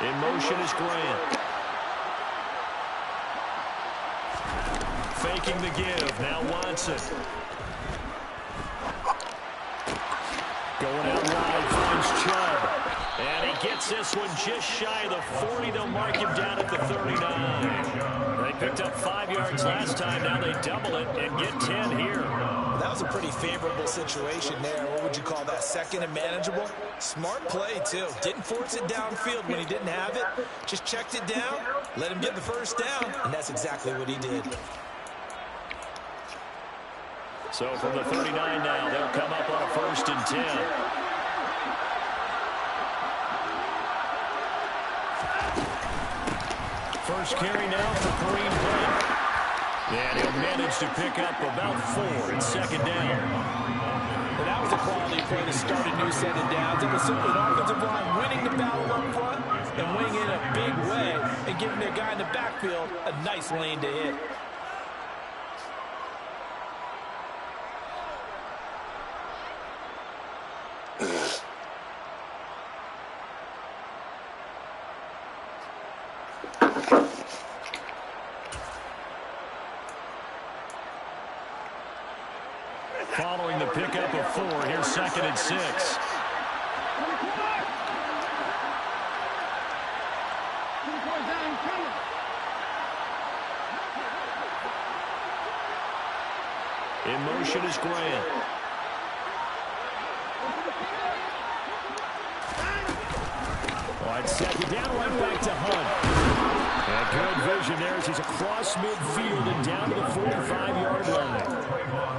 In motion is Grant. Faking the give. Now Watson. Going out wide, finds Chubb. And he gets this one just shy of the 40. They'll mark him down at the 39. They picked up 5 yards last time. Now they double it and get 10 here. Well, that was a pretty favorable situation there. What would you call that? Second and manageable? Smart play, too. Didn't force it downfield when he didn't have it. Just checked it down, let him get the first down, and that's exactly what he did. So from the 39 now, they'll come up on a 1st and 10. First carry now for Kareem Hunt. And he'll manage to pick up about 4 in 2nd down. Well, that was a quality play to start a new set of downs. It was simply an offensive line winning the battle up front and winning in a big way and giving their guy in the backfield a nice lane to hit. Following the pickup of 4, here's 2nd and 6. In motion is Grant. Wide second down, right back to Hunt. And good vision there as he's across midfield and down to the 45-yard line.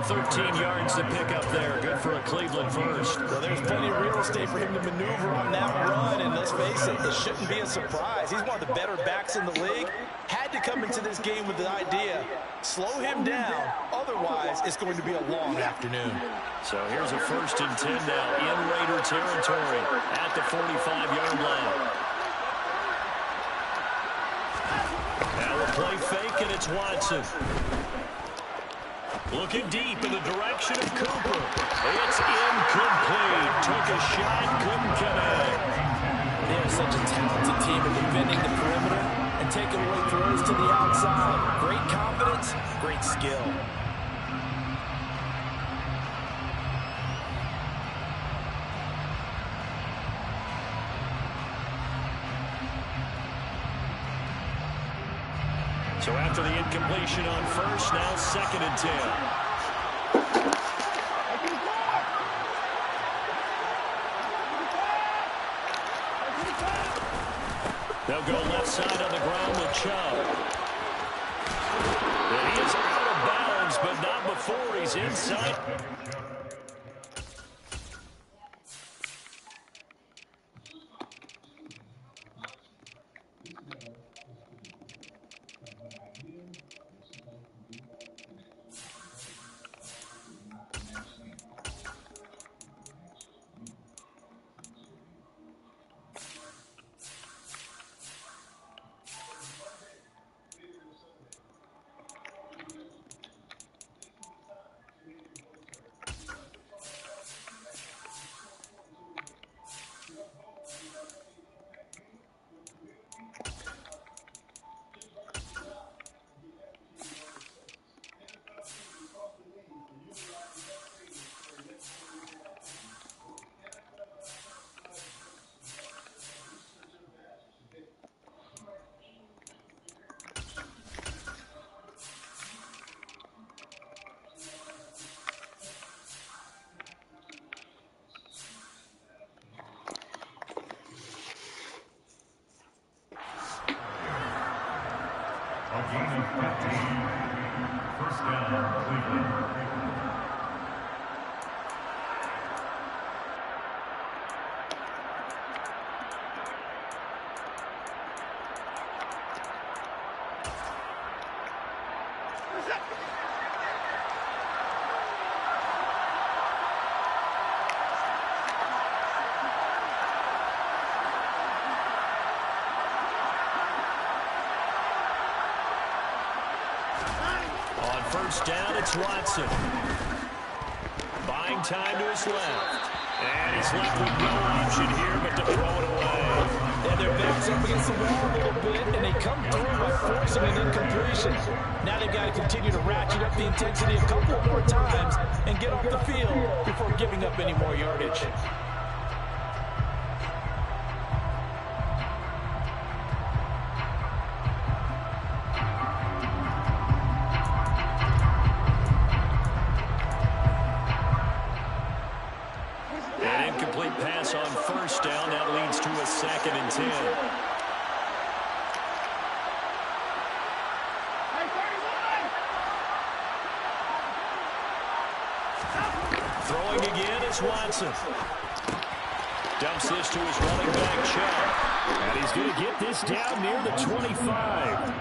13 yards to pick up there. Good for a Cleveland first. Well, there's plenty of real estate for him to maneuver on that run, and let's face it, it shouldn't be a surprise. He's one of the better backs in the league. Had to come into this game with the idea, slow him down, otherwise it's going to be a long afternoon. So here's a 1st and 10 now in Raider territory at the 45-yard line. Now a play fake, and it's Watson. Looking deep in the direction of Cooper. It's incomplete. Took a shot, couldn't connect. They are such a talented team at defending the perimeter and taking away throws to the outside. Great confidence, great skill. So after the incompletion on 1st, now 2nd and 10. They'll go left side on the ground with Chubb. And he is out of bounds, but not before he's inside. First down, Cleveland. First down, it's Watson. Buying time to his left. And he's left with no option here but to throw it away. And their back's up against the wall a little bit, and they come through by forcing an incompletion. Now they've got to continue to ratchet up the intensity a couple more times and get off the field before giving up any more yardage. An incomplete pass on first down. That leads to a 2nd and 10. Throwing again is Watson. Dumps this to his running back, Chubb. And he's going to get this down near the 25.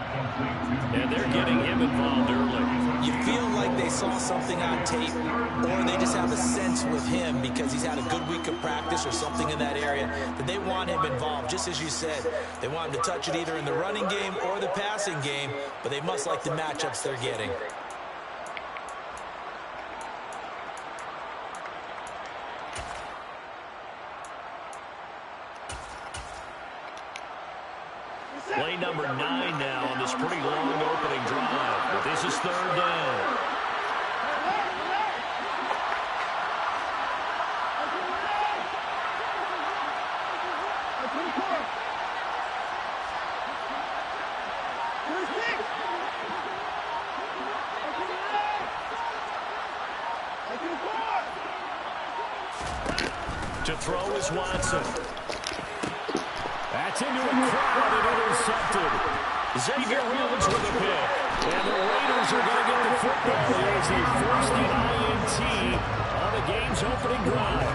And they're getting him involved early. You feel like they saw something on tape, or they just have a sense with him because he's had a good week of practice or something in that area that they want him involved. Just as you said, they want him to touch it either in the running game or the passing game, but they must like the matchups they're getting. Play number 9 now on this pretty long opening drive. But this is 3rd down. To throw is Watson. That's into a crowd and intercepted. Xavier Williams with a pick. And the Raiders are going to get the football as they force the INT on the game's opening drive.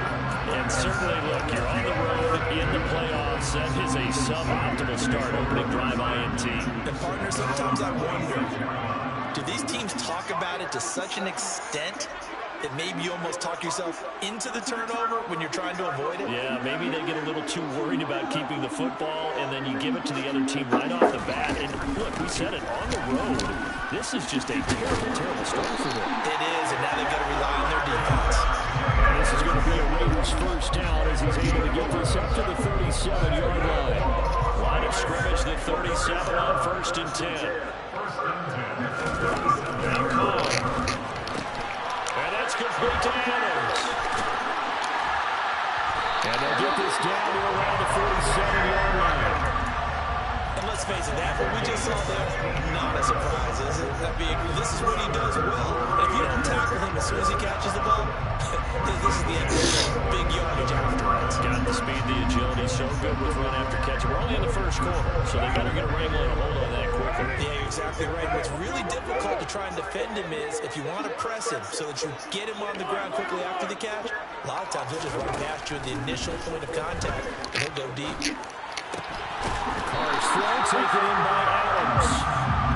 And certainly, look, you're on the road in the playoffs. That is a suboptimal start, opening drive INT. And partner, sometimes I wonder, do these teams talk about it to such an extent that maybe you almost talk yourself into the turnover when you're trying to avoid it? Yeah, maybe they get a little too worried about keeping the football, and then you give it to the other team right off the bat. And look, we said it, on the road, this is just a terrible, terrible start for them. It is, and now they've got to rely on their defense. And this is going to be a Raiders first down as he's able to get this up to the 37-yard line. Line of scrimmage, the 37 on 1st and 10. Now Carr. Complete to Adams. And they'll get this down to around the 47-yard line. And let's face it, that what we just saw there, not a surprise, is it? This is what he does well. If you don't tackle him as soon as he catches the ball, this is the end of the big yardage afterwards. Got the speed, the agility, so good with run after catch. We're only in the first quarter, so they better get a wrangle and a hold on that quickly. Yeah, you're exactly right. What's really difficult to try and defend him is if you want to press him so that you get him on the ground quickly after the catch, a lot of times he'll just run past you at the initial point of contact, and he'll go deep. Carr's throw taken in by Adams.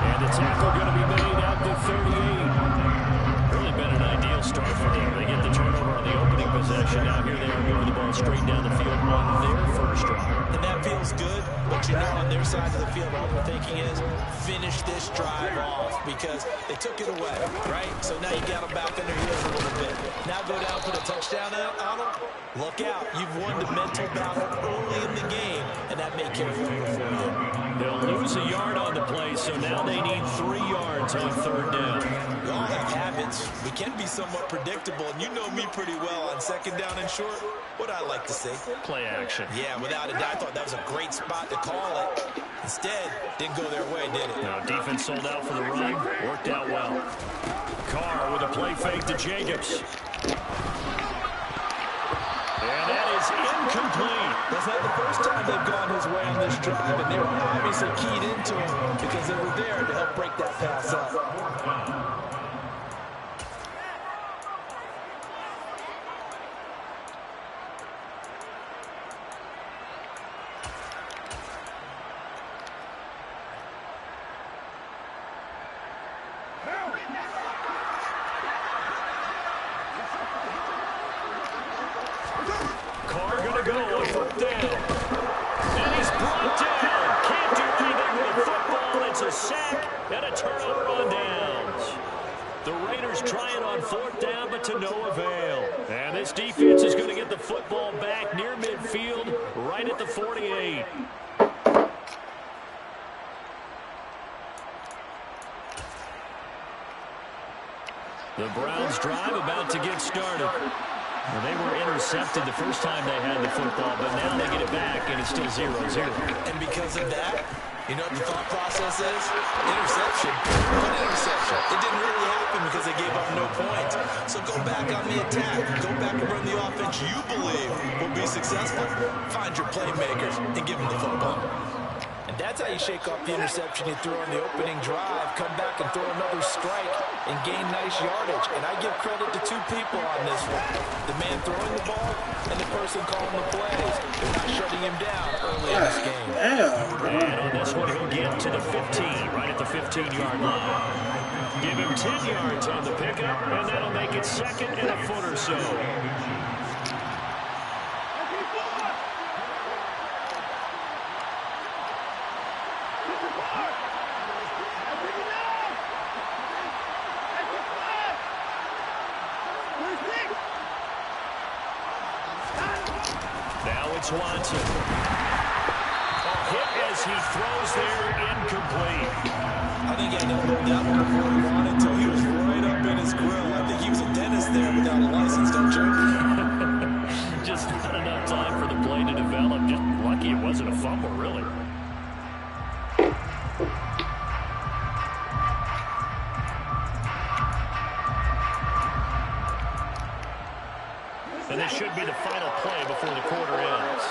And the tackle going to be made at the 38. Really been an ideal start for them. They get the turnover on the opening possession. Now here they are moving the ball straight down the field on their first drive. And that feels good, but you know on their side of the field, all they're thinking is finish this drive off because they took it away, right? So now you got them back on their heels a little bit. Now go down, put a touchdown on them. Look out. You've won the mental battle early in the game, and that may carry over for you. They'll lose a yard on the play, so now they need 3 yards on 3rd down. We all have habits. We can be somewhat predictable, and you know me pretty well on 2nd down and short. What I like to see. Play action. Yeah, without a doubt. I thought that was a great spot to call it. Instead, didn't go their way, did it? No, defense sold out for the run. Worked out well. Carr with a play fake to Jacobs. And that is incomplete. That's not the first time they've gone his way on this drive, and they were obviously keyed into him because they were there to help break that pass up. Carr going to go on 4th down. And he's brought down. Can't do anything with the football. It's a sack and a turnover on downs. The Raiders trying on 4th down, but to no avail. And this defense is going to get the football back near midfield, right at the 48. The Browns drive about to get started. Well, they were intercepted the first time they had the football, but now they get it back, and it's still 0-0. And because of that, you know what the thought process is? Interception. What interception? It didn't really happen because they gave up no points. So go back on the attack. Go back and run the offense you believe will be successful. Find your playmakers and give them the football. And that's how you shake off the interception you threw on the opening drive, come back and throw another strike and gain nice yardage. And I give credit to two people on this one. The man throwing the ball and the person calling the plays. They're not shutting him down early in this game. And on this one, he'll get to the 15, right at the 15-yard line. Give him 10 yards on the pickup, and that'll make it second and a foot or so. Swanson. A hit as he throws there, incomplete. I think I know that one before he wanted to. He was right up in his grill. I think he was a dentist there without a license, don't you? Just not enough time for the play to develop. Just lucky it wasn't a fumble, really. And this should be the final play before the quarter ends.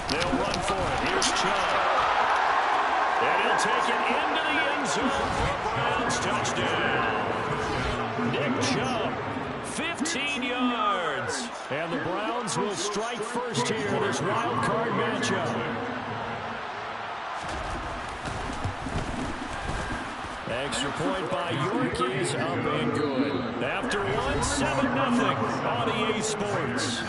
They'll run for it. Here's Chubb. And he'll take it into the end zone for a Browns touchdown. Nick Chubb, 15 yards. And the Browns will strike first here in this wild card matchup. Extra point by York is up and good. After one, 7-0 on EA Sports.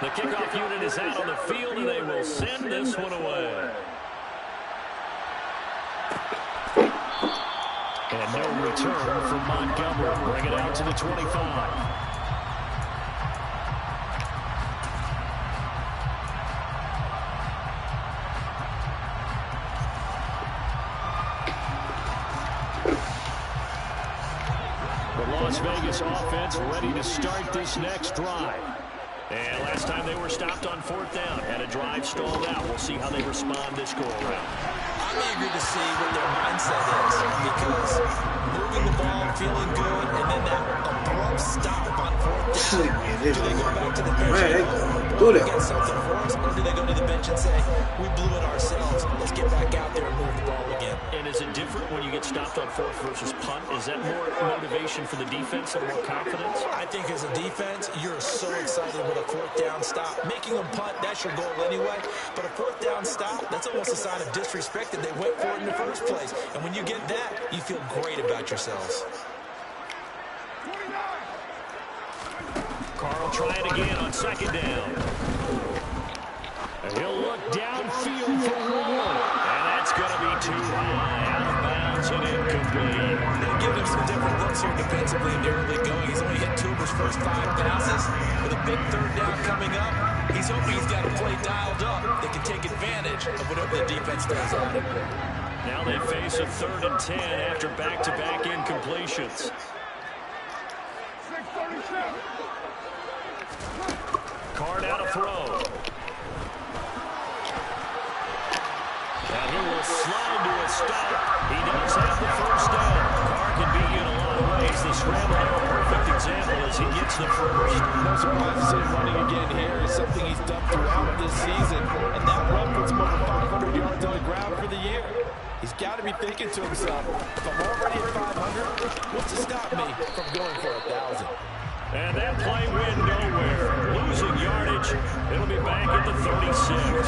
The kickoff unit is out on the field, and they will send this one away. And no return from Montgomery. Bring it out to the 25. The Las Vegas offense ready to start this next drive. And last time they were stopped on fourth down, had a drive stalled out. We'll see how they respond this go-around. I'm eager to see what their mindset is, because moving the ball, feeling good, and then that abrupt stop on fourth down. Do they go back to the bench and go, get something for us, or do they go to the bench and say, we blew it ourselves, let's get back out there and move the ball again? And is it different when you get stopped on fourth versus punt? Is that more motivation for the defense and more confidence? I think as a defense, you're so excited with a fourth down stop. Making them punt, that's your goal anyway. But a fourth down stop, that's almost a sign of disrespect that they went for it in the first place. And when you get that, you feel great about yourselves. Carl trying again on second down. And he'll look downfield for one. And that's going to be too high. Out of bounds and incomplete. They'll give him some different looks here defensively in the early going. He's only hit 2 of his first 5 passes. With a big third down coming up, he's hoping he's got a play dialed up that can take advantage of whatever the defense does on him. Now they face a 3rd and 10 after back-to-back incompletions. Card out a throw. And he will slide to a stop. He does have the first down. Carr can be in a lot of ways. The scramble, a perfect example as he gets the first. No surprise to see him running again here. It's something he's done throughout this season. And that run puts him over 500 yards on the ground for the year. He's got to be thinking to himself, if I'm already at 500, what's to stop me from going for 1,000? And that play went nowhere. Losing yardage. It'll be back at the 36.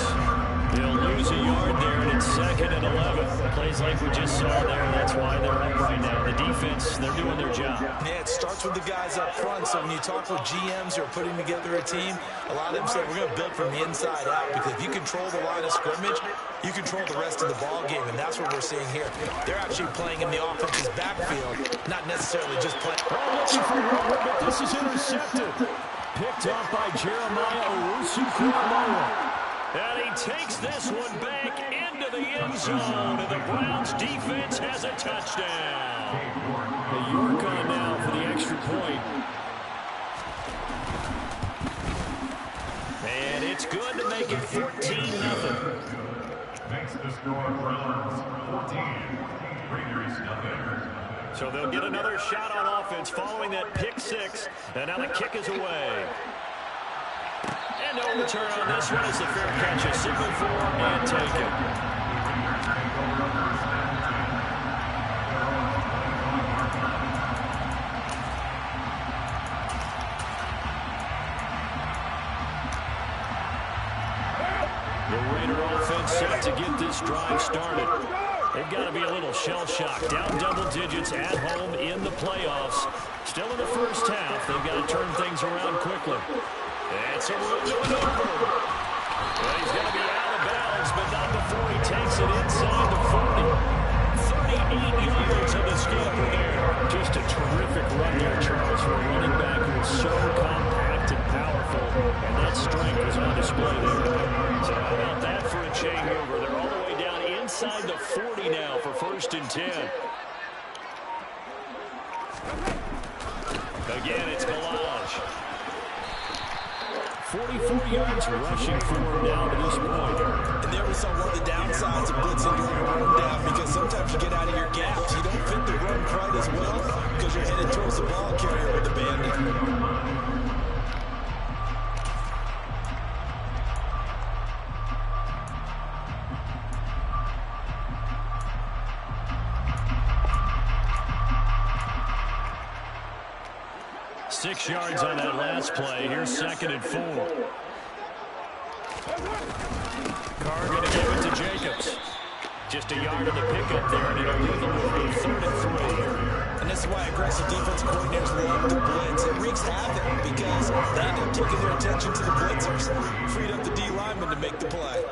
He'll lose a yard there, and it's 2nd and 11. Play plays like we just saw there. That's why they're up right now. The defense, they're doing their job. Yeah, it starts with the guys up front. So when you talk with GMs who are putting together a team, a lot of them say we're going to build from the inside out, because if you control the line of scrimmage, you control the rest of the ball game, and that's what we're seeing here. They're actually playing in the offense's backfield, not necessarily just playing. Looking for Robert, but this is intercepted. Picked up by Jeremiah Owusu-Koramoah. And he takes this one back into the end zone, and the Browns defense has a touchdown. The York on now for the extra point. And it's good to make it 14-0. Makes the score Browns 14, Raiders nothing. So they'll get another shot on offense following that pick six, and now the kick is away. And no return on this one as the fair catch is signaled for and taken. The Raider offense set to get this drive started. They've got to be a little shell-shocked. Down double digits at home in the playoffs. Still in the first half. They've got to turn things around quickly. It's a room to maneuver. Well, he's going to be out of bounds, but not before he takes it inside the 40. 38 yards of the scamper there. Just a terrific run there, Charles, for a running back who is so compact and powerful, and that strength is on display there. So how about that for a chain mover? They're all the way down inside the 40 now for 1st and 10. Again, it's Balaj. 44 yards rushing for him now to this point. And there we saw one of the downsides of blitzing during a run down, because sometimes you get out of your gaps. You don't fit the run quite as well because you're headed towards the ball carrier with the bandit. Six yards on that last play. Here's 2nd and 4. Carr going to give it to Jacobs. Just a yard of the pickup there, and it'll leave them with a 3rd and 3. And this is why aggressive defensive coordinators love the blitz. It wreaks havoc because they end up taking their attention to the blitzers. Freed up the D lineman to make the play.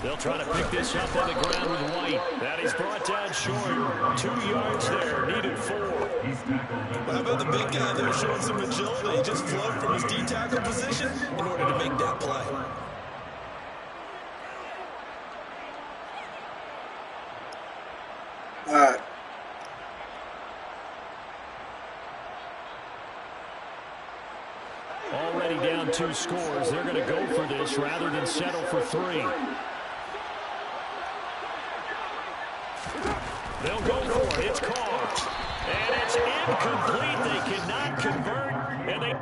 They'll try to pick this up on the ground with White. That is brought down short. 2 yards there, needed 4. How about the big guy there showing some agility? He just floated from his D-tackle position in order to make that play. All right. Already down 2 scores. They're going to go for this rather than settle for 3. They'll go for it. It's caught. And it's incomplete. They cannot convert. And they...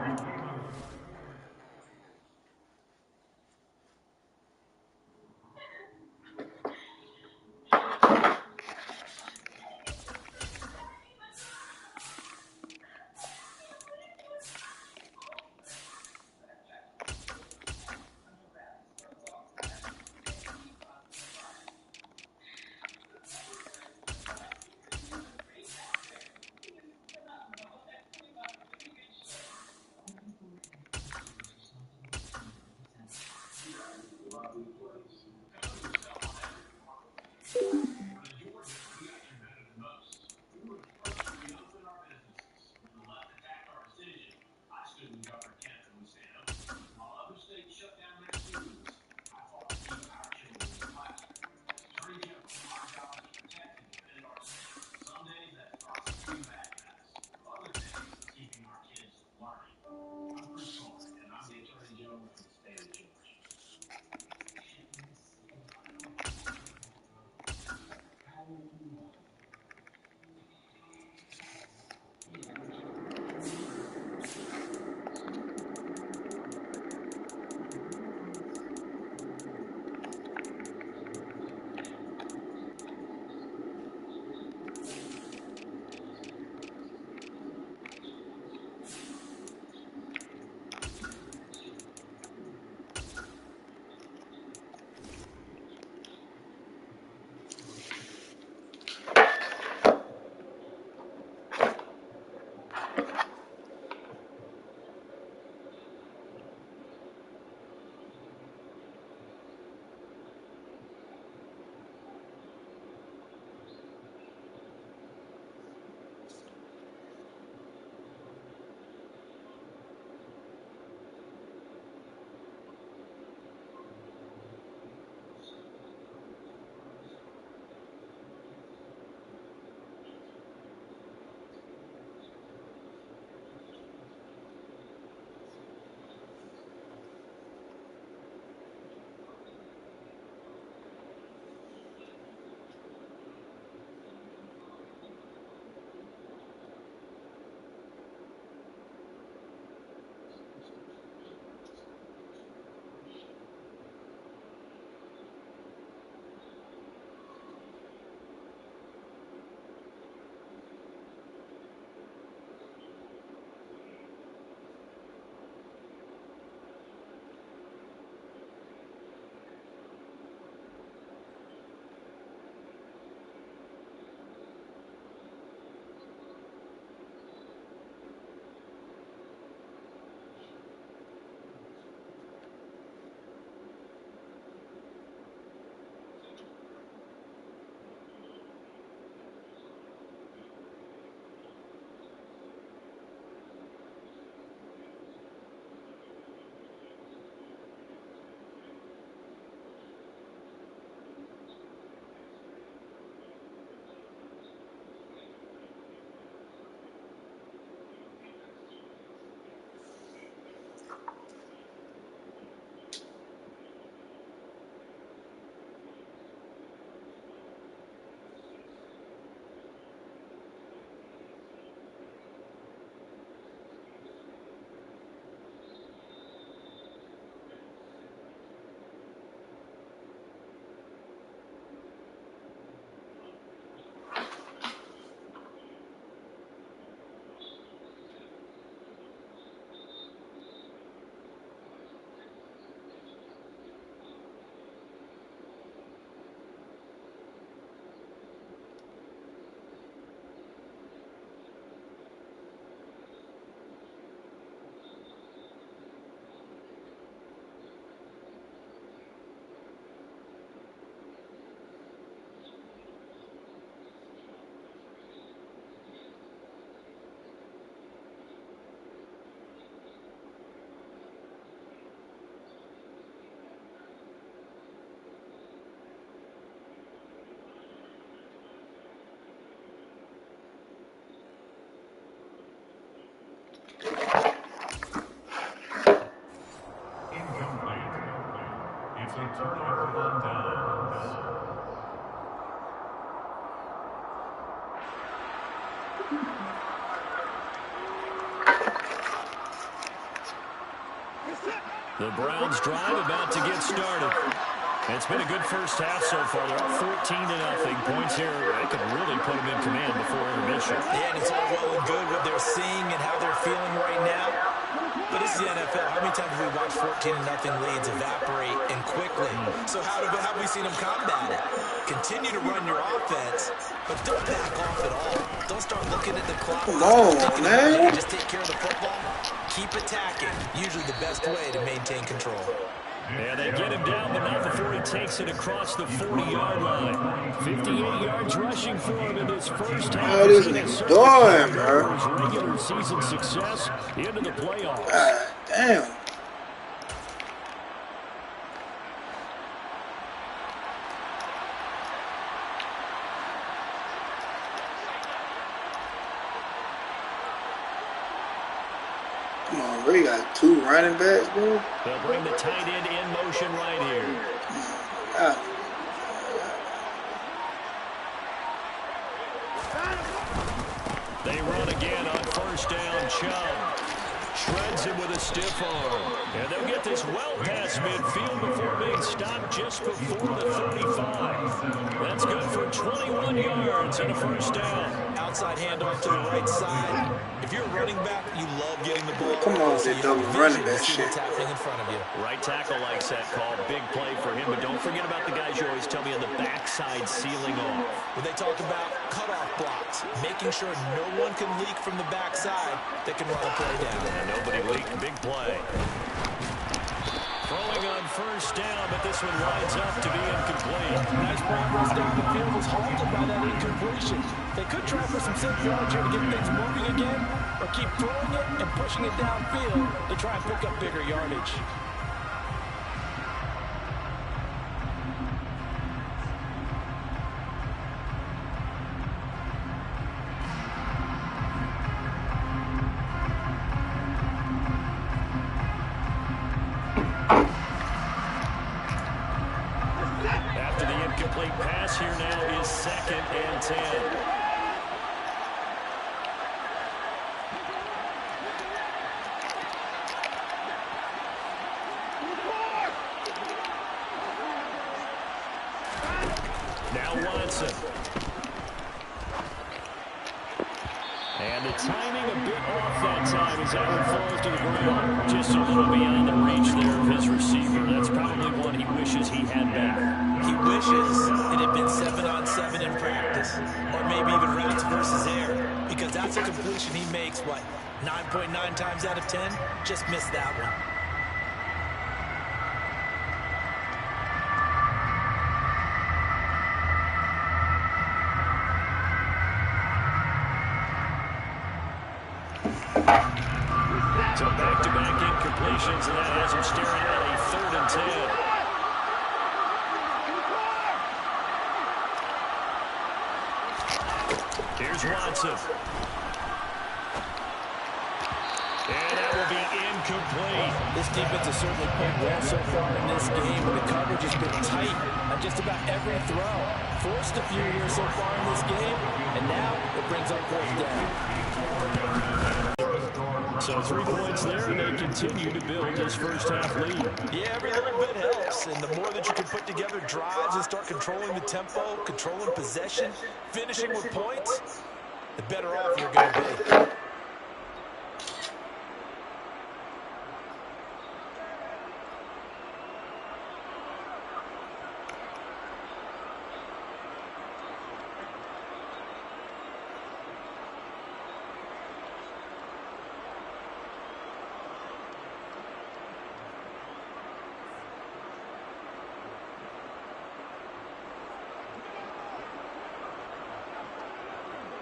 It's a turnover on downs. The Browns drive about to get started. It's been a good first half so far. They're up 14-0. Points here, they could really put them in command before intermission. Yeah, and it's all well and good what they're seeing and how they're feeling right now. But this is the NFL. How many times have we watched 14-0 leads evaporate and quickly? So how have we seen them combat it? Continue to run your offense, but don't back off at all. Don't start looking at the clock. Come on, man. Just take care of the football. Keep attacking. Usually the best way to maintain control. Yeah, they get him down, but not before he takes it across the 40-yard line. 58 yards rushing for him in his first half. Oh, this nigga doing, bro? His regular season success into the playoffs. God damn. Come on, bro. You got 2 running backs, bro. They'll bring the tight end in motion right here. They run again on first down. Chubb shreds him with a stiff arm. And they'll get this well past midfield before being stopped just before the 35. That's good for 21 yards and a first down. Outside handoff to the right side. If you're a running back, you love getting the ball. Come on with that double running back shit. What's happening in front of you. Right tackle likes that call. Big play for him. But don't forget about the guys you always tell me on the backside sealing off. When they talk about cutoff blocks, making sure no one can leak from the backside that can run a play down. And nobody leaked. Big play. Throwing on first down, but this one lines up to be incomplete. Nice progress down the field was halted by that incompletion. They could try for some safe yards here to get things moving again, or keep throwing it and pushing it downfield to try and pick up bigger yardage. After the incomplete pass, here now is 2nd and 10. Now Watson. And the timing a bit off that time as that one falls to the ground. Just a little beyond the reach there of his receiver. That's probably one he wishes he had back. He wishes it had been 7-on-7 in practice, or maybe even routes versus air, because that's a completion he makes, what, 9.9 times out of 10? Just missed that one. So back-to-back incompletions, and that has him staring at a 3rd and 10. Here's Watson. And that will be incomplete. This defense has certainly played well so far in this game, and the coverage has been tight on just about every throw. Forced a few here so far in this game, and now it brings up 4th down. So 3 points there, and they continue to build this first half lead. Yeah, every little bit helps, and the more that you can put together drives and start controlling the tempo, controlling possession, finishing with points, the better off you're going to be.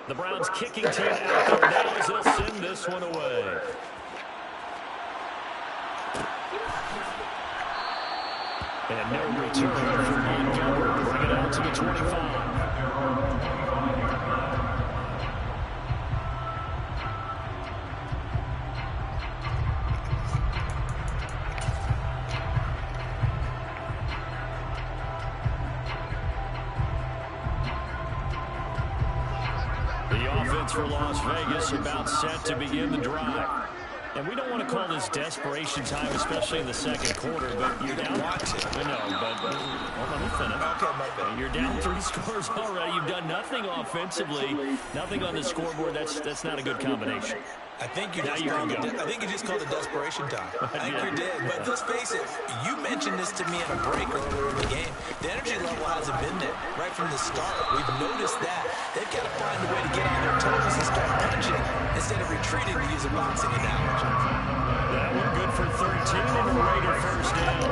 The Browns kicking team out there now as they'll send this one away. And no return from Montgomery. Bring it out to the 25. offense for Las Vegas about set to begin the drive. And we don't want to call this desperation time, especially in the second quarter, but you're down. I know, but well, let me finish. Okay, my bad. You're down 3 scores already. You've done nothing offensively, nothing on the scoreboard. That's not a good combination. I think you just called it desperation time. I think you did. But let's face it, you mentioned this to me in a break earlier in the game. The energy level hasn't been there right from the start. We've noticed that. They've got to find a way to get on their toes and start punching instead of retreating, to use a boxing analogy. That one good for 13 and a Raider first down.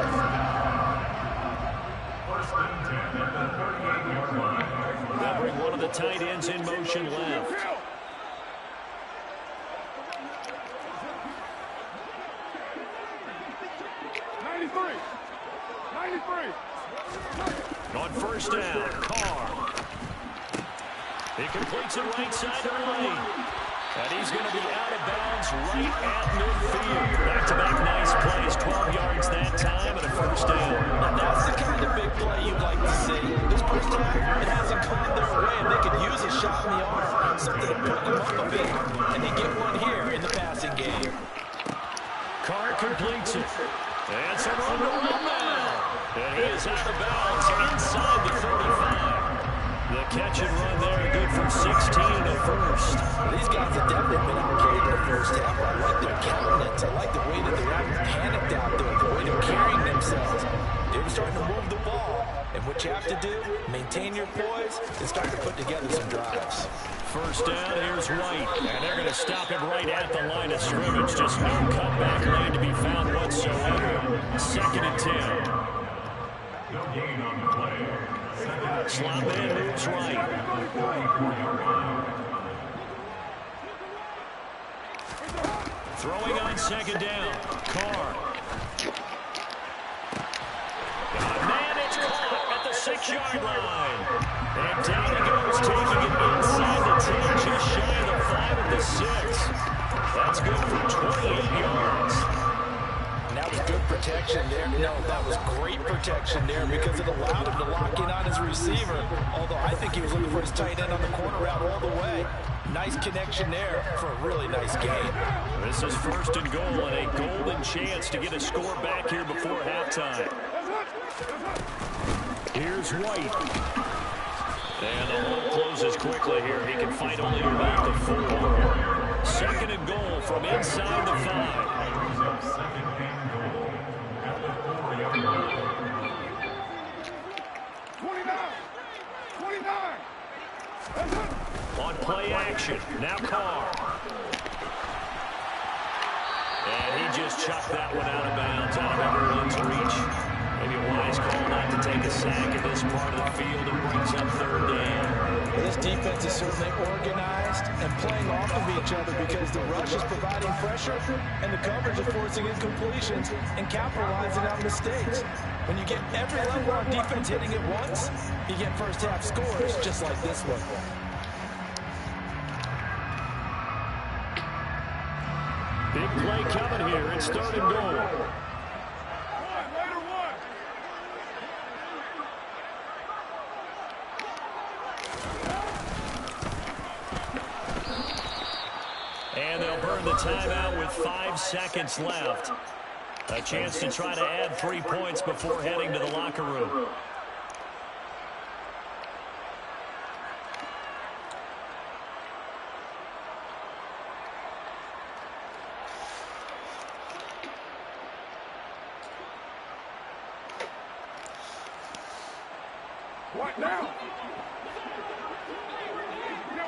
They'll bring one of the tight ends in motion left. On first down, Carr. He completes it right side of the lane. And he's going to be out of bounds right at midfield. Back-to-back nice plays, 12 yards that time and a first down. Now that's the kind of big play you'd like to see. This first half, it hasn't gone their way, and they could use a shot in the arm, something to perk them up a bit, and they get one here in the passing game. Carr completes it. And some on the run now. And he is out of bounds inside the 35. The catch and run there, good for 16 in the first. These guys have definitely been outplayed in the first half. I like their countenance. I like the way that they're acting panicked out there, the way they're carrying themselves. They're starting to move the ball. And what you have to do, maintain your poise and start to put together some drives. First down, here's White. And they're going to stop him right at the line of scrimmage. Just no cutback lane to be found whatsoever. Second and 10. No gain on the play. Slot man moves right. Throwing on second down. Carr. Man, it's caught at the 6-yard line. And down he goes, taking it inside the 10, just shy of the 5 at the 6. That's good for 28 yards. And that was good protection there. No, that was great protection there because it allowed him to lock in on his receiver. Although I think he was looking for his tight end on the corner route all the way. Nice connection there for a really nice game. This is first and goal and a golden chance to get a score back here before halftime. Here's White. And the hole closes quickly here. He can fight only about the 4. Second and goal from inside the 5. Second and goal at the 4-yard line. 29. On play action, now Carr. And he just chucked that one out of bounds, out of everyone's reach. Maybe a wise call not to take a sack at this part of the field and brings up third down. This defense is certainly organized and playing off of each other because the rush is providing pressure and the coverage is forcing incompletions and capitalizing on mistakes. When you get every level on defense hitting at once, you get first half scores just like this one. Big play coming here. It's third and goal. And they'll burn the timeout with 5 seconds left. A chance to try to add 3 points before heading to the locker room. What now?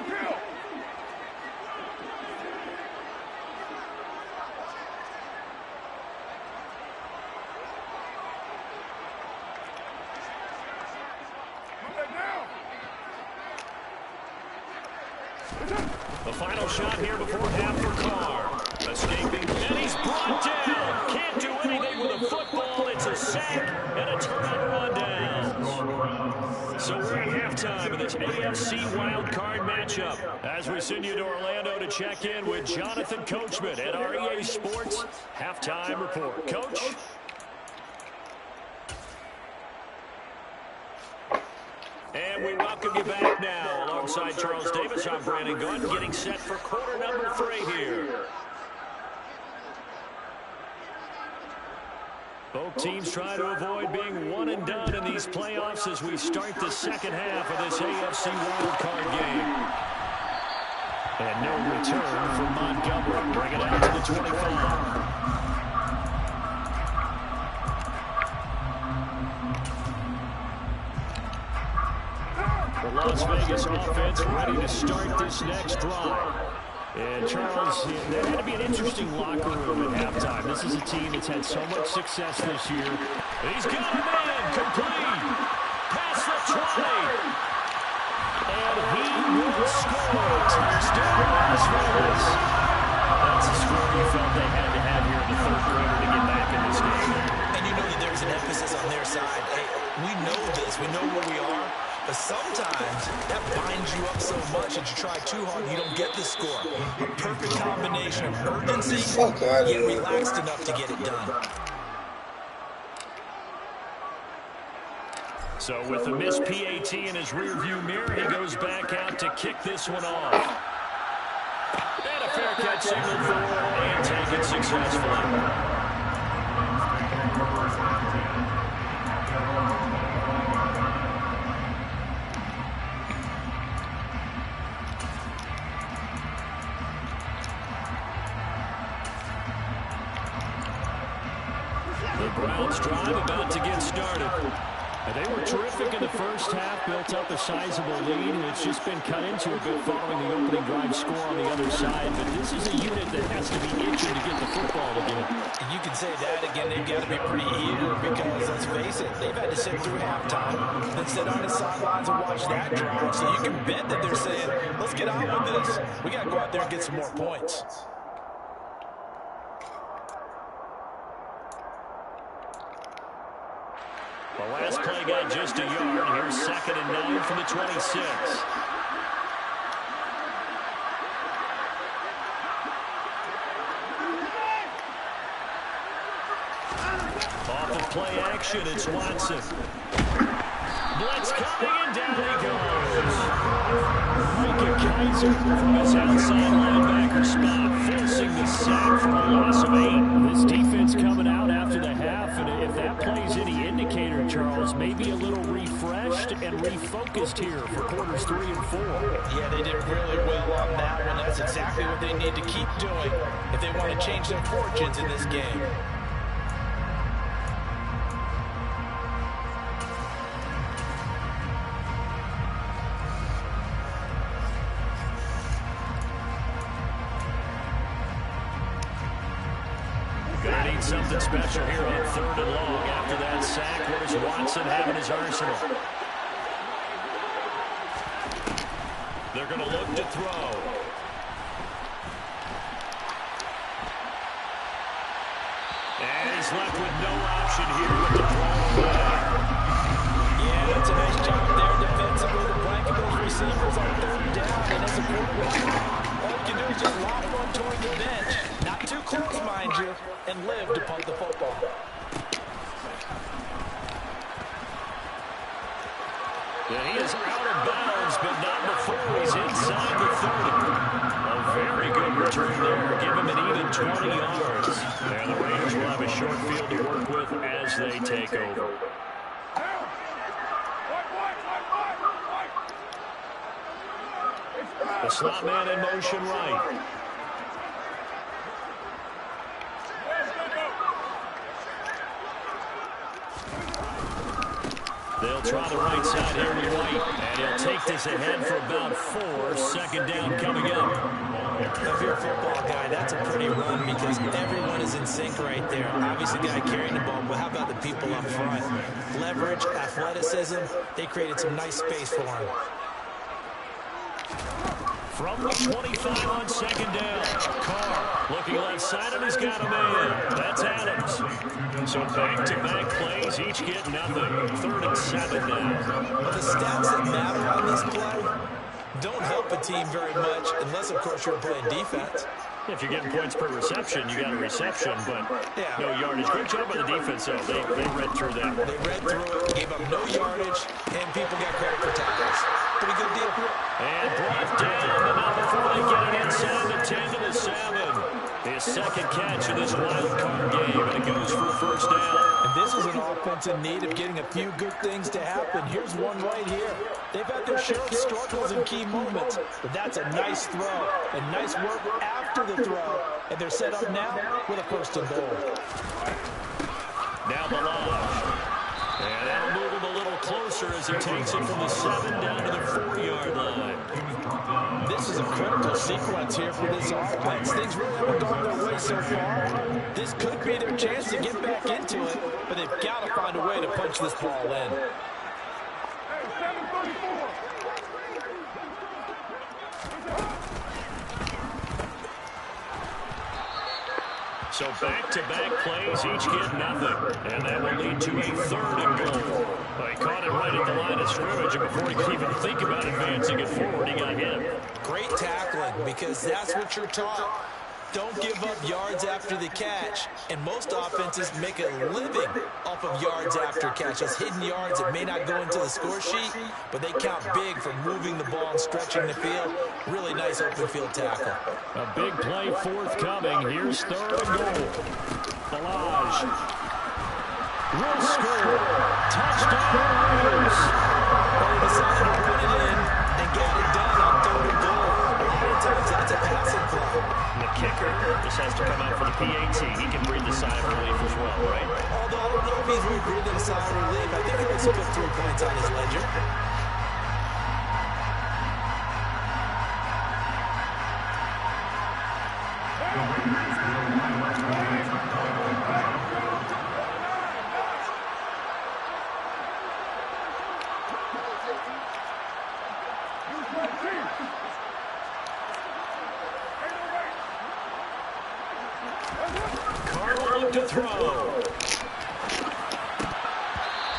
Kill. The final shot here before half for Carr. Escaping, and he's brought down. Can't do anything with a football. It's a sack and a turnover on downs. So we're at halftime of this AFC wildcard matchup. As we send you to Orlando to check in with Jonathan Coachman at our EA Sports Halftime Report. Coach? And we welcome you back now. alongside Charles Davis. I'm Brandon Gunn, getting set for quarter number 3 here. Both teams try to avoid being one and done in these playoffs as we start the second half of this AFC wildcard game. And no return from Montgomery. Bring it out to the 25. The Las Vegas offense ready to start this next drive. And Charles, that had to be an interesting locker room at halftime. This is a team that's had so much success this year. And he's got him in, complete. Past the 20. And he will score. Touchdown, Las Vegas. That's a score you felt they had to have here in the third quarter to get back in this game. And you know that there's an emphasis on their side. Hey, we know this. We know where we are. But sometimes that binds you up so much that you try too hard and you don't get the score. A perfect combination of urgency, yet relaxed enough to get it done. So with the missed PAT in his rearview mirror, he goes back out to kick this one off. And a fair catch signal for and take it successfully. Browns drive about to get started. They were terrific in the first half, built up a sizable lead, and it's just been cut into a bit following the opening drive score on the other side. But this is a unit that has to be itching to get the football again. And you can say that again, they've got to be pretty eager because, let's face it, they've had to sit through halftime and sit on the sidelines and watch that drive. So you can bet that they're saying, let's get on with this. We got to go out there and get some more points. The last play got just a yard. Here's 2nd and 9 from the 26. Off of play action, it's Watson. Blitz coming, and down he goes. Micah Kaiser from his outside linebacker spot, forcing the sack for a loss of 8. This defense coming out after the half, and if that plays any indicator, Charles, maybe a little refreshed and refocused here for quarters 3 and 4. Yeah, they did really well on that one. That's exactly what they need to keep doing if they want to change their fortunes in this game. Gonna need something special here on 3rd and long after that sack. What does Watson have in his arsenal? They're going to look to throw. And he's left with no option here with the throw. Yeah, that's a nice job there defensively to blanket those receivers on 3rd down. And as a quarterback, all you can do is just lob one toward the bench. Not too close, mind you, and live to punt the football. Yeah, he is out of bounds, but not before he's inside the 30. A very good return there. Give him an even 20 yards. And the Raiders will have a short field to work with as they take over. The slot man in motion right. They'll try the right side here with White, and he'll take this ahead for about 4. 2nd down coming up. If you're a football guy, that's a pretty run because everyone is in sync right there. Obviously, the guy carrying the ball, but how about the people up front? Leverage, athleticism, they created some nice space for him. From the 25 on 2nd down. Carr looking left side, and he's got him in. That's Adams. So back-to-back plays, each get nothing. 3rd and 7 now. But the stats that matter on this play don't help a team very much unless, of course, you're playing defense. If you're getting points per reception, you got a reception, but no yardage. Great job by the defense, though. They read through that. They read through it, gave up no yardage, and people got credit for tackles. Pretty good deal. And this wild card game, and it goes for a first down. And this is an offense in need of getting a few good things to happen. Here's one right here. They've had their share of struggles in key moments, but that's a nice throw and nice work after the throw. And they're set up now with a first and goal. Now Balaj. And that'll move him a little closer as he takes it from the 7 down to the 4-yard line. This is a critical sequence here for this offense. Things really haven't gone their way so far. This could be their chance to get back into it, but they've got to find a way to punch this ball in. Hey, 734. So back-to-back plays, each get nothing. And that will lead to a 3rd and goal. Well, he caught it right at the line of scrimmage, and before he could even think about advancing it forward, he got hit. Great tackling, because that's what you're taught. Don't give up yards after the catch. And most offenses make a living off of yards after catch. Those hidden yards that may not go into the score sheet, but they count big for moving the ball and stretching the field. Really nice open field tackle. A big play forthcoming. Here's 3rd and goal. Balaj will score. Touchdown, Raiders. Well, he decided to run it in and got it done on 3rd and goal. A lot of times that's a passing play. The kicker just has to come out for the PAT. He can breathe a sigh of relief as well, right? Although I don't know if he's really breathing a sigh of relief. I think he wants to put 3 points on his ledger. To throw.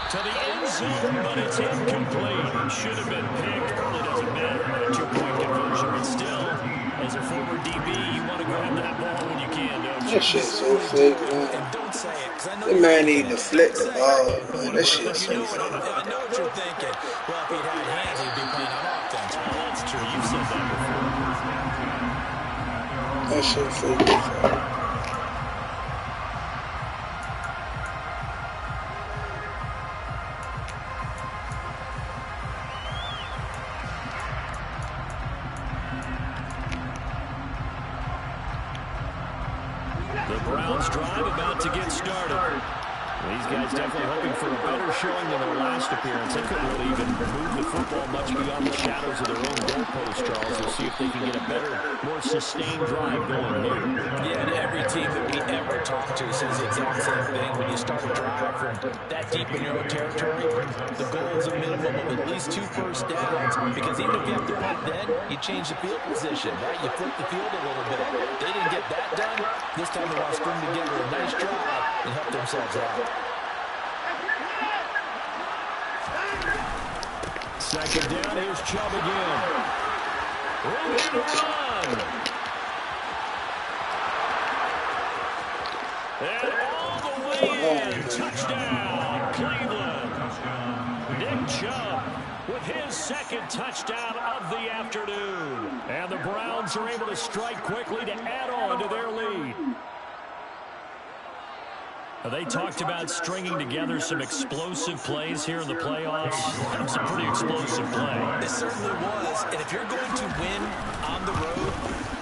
To the end zone, but it's incomplete. Should have been picked. Really doesn't matter about a 2-point conversion, but still, as a former DB, you want to grab that ball when you can, don't you? That shit's so fake, man. And don't say it, because I know That man need to flick the ball, man. That shit's so I fake. know what you're thinking. Well, if he'd had hands, he'd be playing on offense. Well, that's true. You've said that before. That shit fake. The Browns drive about to get started. These guys definitely hoping for a better showing than their last appearance. They couldn't really even move the football much beyond the shadows of their own goalpost, Charles. We'll see if they can get a better, more sustained drive going here. Yeah, and every team that we ever talk to says the exact same thing. When you start a drive from that deep in your own territory, the goal is a minimum of at least 2 first downs. Because even if you have to punt then, you change the field position, right? You flip the field a little bit. They didn't get that done. This time they want to string together a nice drive and help themselves out. Second down, here's Chubb again. Run! And all the way in. Touchdown, Cleveland. Nick Chubb with his 2nd touchdown of the afternoon. And the Browns are able to strike quickly to add on to their lead. They talked about stringing together some explosive plays here in the playoffs. That was a pretty explosive play. It certainly was. And if you're going to win on the road,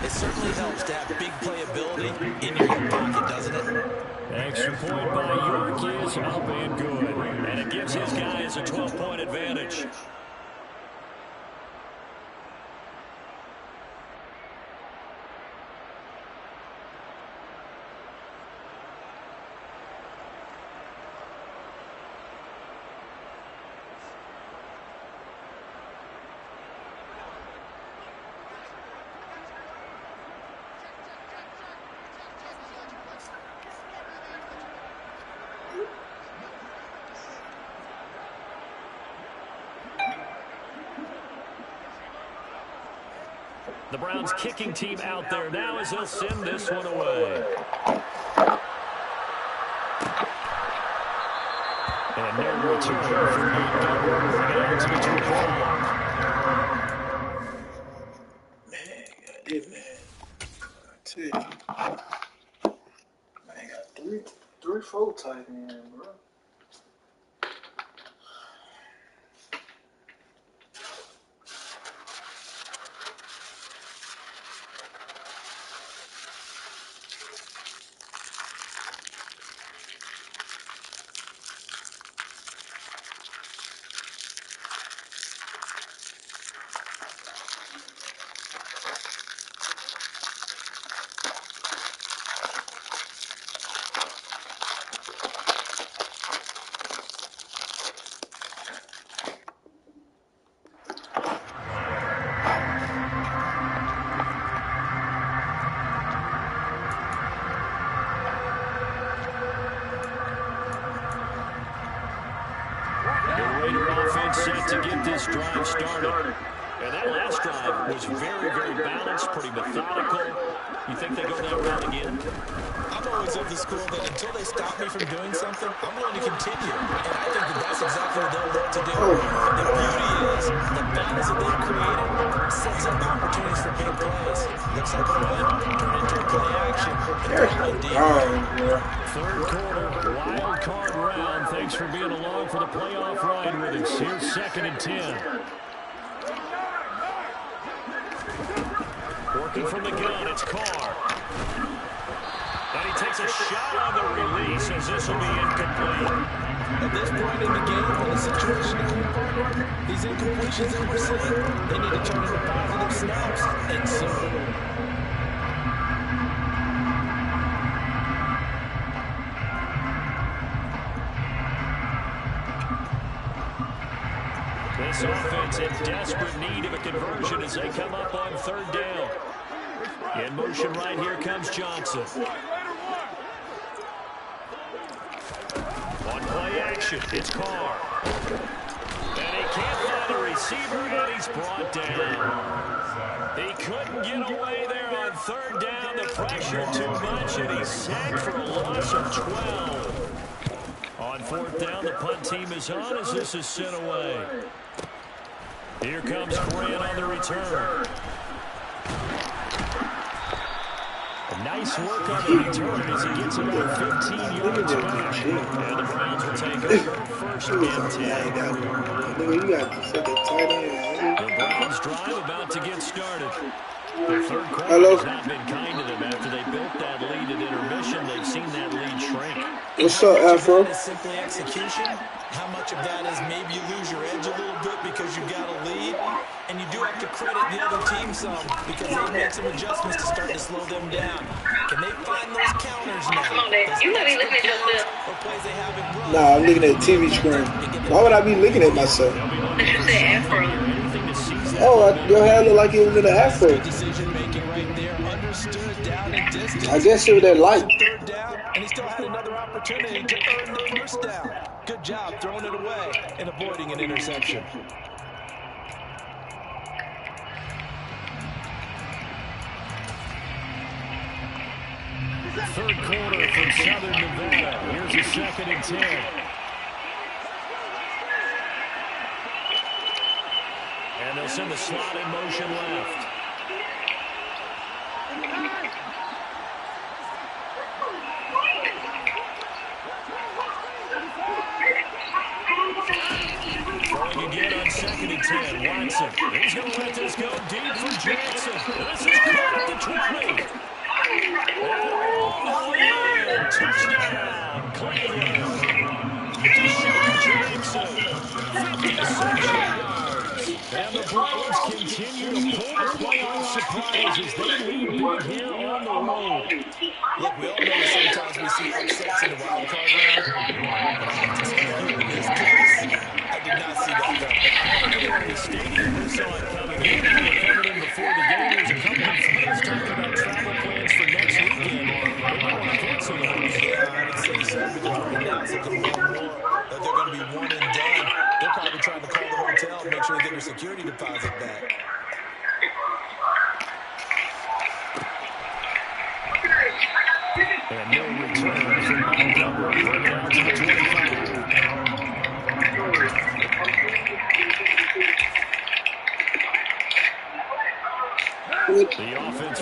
it certainly helps to have big playability in your hip pocket, doesn't it? Extra point by York is up and good. And it gives his guys a 12-point advantage. The Browns kicking team out there now as they'll send this one away. And no return for Montgomery. Bring it out to the 25. Man, goddamn, man. I tell you. 4 tight end, bro. Set to get this drive started. And that last drive was very, very balanced, pretty methodical. You think they go that route again? I'm always of the school that until they stop me from doing something, I'm going to continue. And I think that that's exactly what they'll look to do. The beauty is the balance that they've created sets up opportunities for big plays. Looks like a run turned into a play action. Third quarter, wild card round. Thanks for being along for the playoff ride with us. Here's 2nd and 10. Working from the gun, it's Carr. And he takes a shot on the release as this will be incomplete. At this point in the game, in a situation these incompletions that we're seeing, they need to turn into positive snaps and soon. This offense in desperate need of a conversion as they come up on 3rd down. In motion right here comes Johnson. On play action, it's Carr. And he can't find a receiver, and he's brought down. He couldn't get away there on 3rd down. The pressure too much, and he's sacked for a loss of 12. On 4th down, the punt team is on as this is sent away. Here comes Grant on the return. Nice work on the return as he gets about 15 yards back. And the Browns will take over 1st and 10. The Browns drive about to get started. The 3rd quarter has not been kind to them after they built that lead at intermission. They've seen that lead shrink. What's up, Afro? Is simply execution. How much of that is maybe you lose your edge a little bit because you've got a lead? And you do have to credit the other team some because they've made some adjustments to start to slow them down. Can they find those counters now? You might be looking at yourself. Or plays they haven't run? Nah, I'm looking at the TV screen. Why would I be looking at myself? Because you said Afro. Oh, your hair look like it was in the Afro. Decision making right there. Understood down and distance. I guess it was that light. 3rd down, and he still had another opportunity to earn the 1st down. Good job throwing it away and avoiding an interception. Third quarter from Southern Nevada. Here's a 2nd and 10. And they'll send the slot in motion left. Throwing again on 2nd and 10. Watson. He's going to let this go deep for Jackson. This is caught at the 20. Touchdown, Cleveland. Deshaun Jackson, 56 yards. And the Browns continue to pull the playoff surprise as they lead big here on the road. Look, we all know that sometimes we see upsets in the wild card round. In this case, I did not see that coming. The stadium we saw it coming. He and I were coming in before the game. There's a couple of friends talking about travel plans for next weekend. They might want to cancel those. I would say so because right now it's looking more and more that they're going to be one and done. They're probably trying to call the hotel and make sure they get their security deposit back. And no return from Montgomery. We're down to the 25.